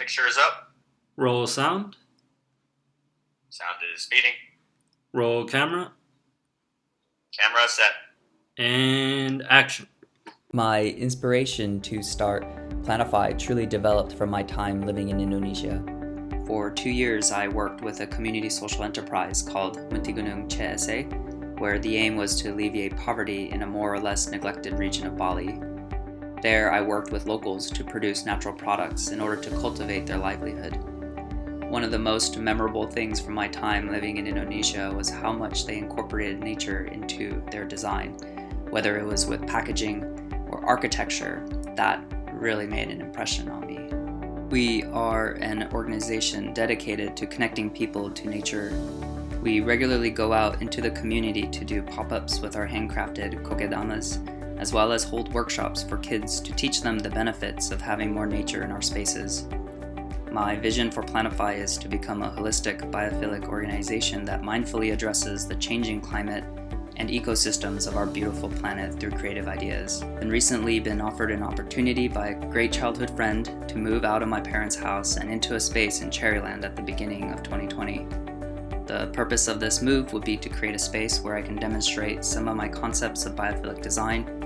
picture is up. Roll sound. Sound is speeding. Roll camera. Camera set. And action. My inspiration to start Plantify truly developed from my time living in Indonesia. For 2 years, I worked with a community social enterprise called Muntigunung CSA, where the aim was to alleviate poverty in a more or less neglected region of Bali. There, I worked with locals to produce natural products in order to cultivate their livelihood. One of the most memorable things from my time living in Indonesia was how much they incorporated nature into their design, whether it was with packaging or architecture. That really made an impression on me. We are an organization dedicated to connecting people to nature. We regularly go out into the community to do pop-ups with our handcrafted kokedamas, as well as hold workshops for kids to teach them the benefits of having more nature in our spaces. My vision for Plantify is to become a holistic biophilic organization that mindfully addresses the changing climate and ecosystems of our beautiful planet through creative ideas. I've recently been offered an opportunity by a great childhood friend to move out of my parents' house and into a space in Cherryland at the beginning of 2020. The purpose of this move would be to create a space where I can demonstrate some of my concepts of biophilic design.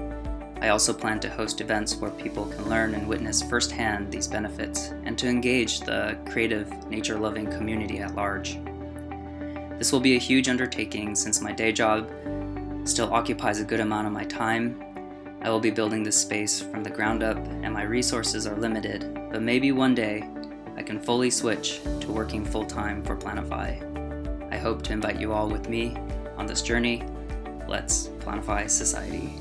I also plan to host events where people can learn and witness firsthand these benefits and to engage the creative, nature-loving community at large. This will be a huge undertaking since my day job still occupies a good amount of my time. I will be building this space from the ground up and my resources are limited, but maybe one day I can fully switch to working full-time for Plantify. I hope to invite you all with me on this journey. Let's Plantify society.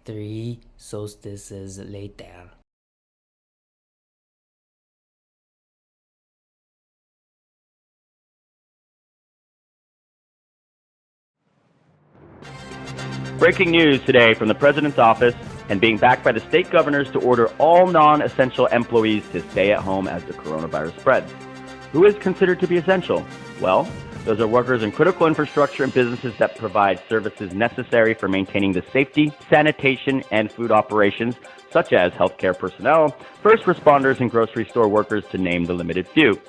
3 solstices later. Breaking news today from the President's office and being backed by the state governors to order all non-essential employees to stay at home as the coronavirus spreads. Who is considered to be essential? Well, those are workers in critical infrastructure and businesses that provide services necessary for maintaining the safety, sanitation, and food operations, such as healthcare personnel, first responders, and grocery store workers, to name the limited few.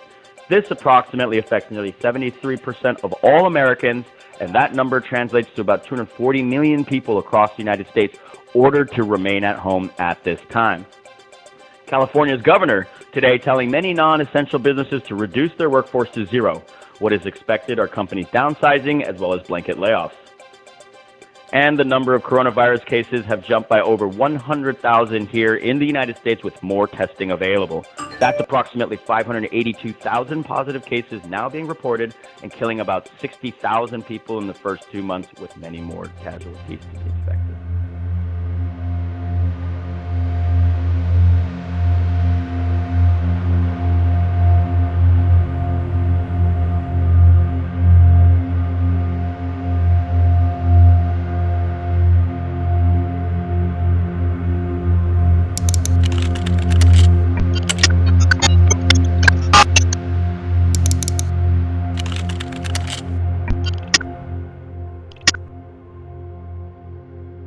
This approximately affects nearly 73% of all Americans, and that number translates to about 240 million people across the United States ordered to remain at home at this time. California's governor today telling many non-essential businesses to reduce their workforce to zero. What is expected are companies downsizing as well as blanket layoffs. And the number of coronavirus cases have jumped by over 100,000 here in the United States, with more testing available. That's approximately 582,000 positive cases now being reported and killing about 60,000 people in the first 2 months, with many more casualties.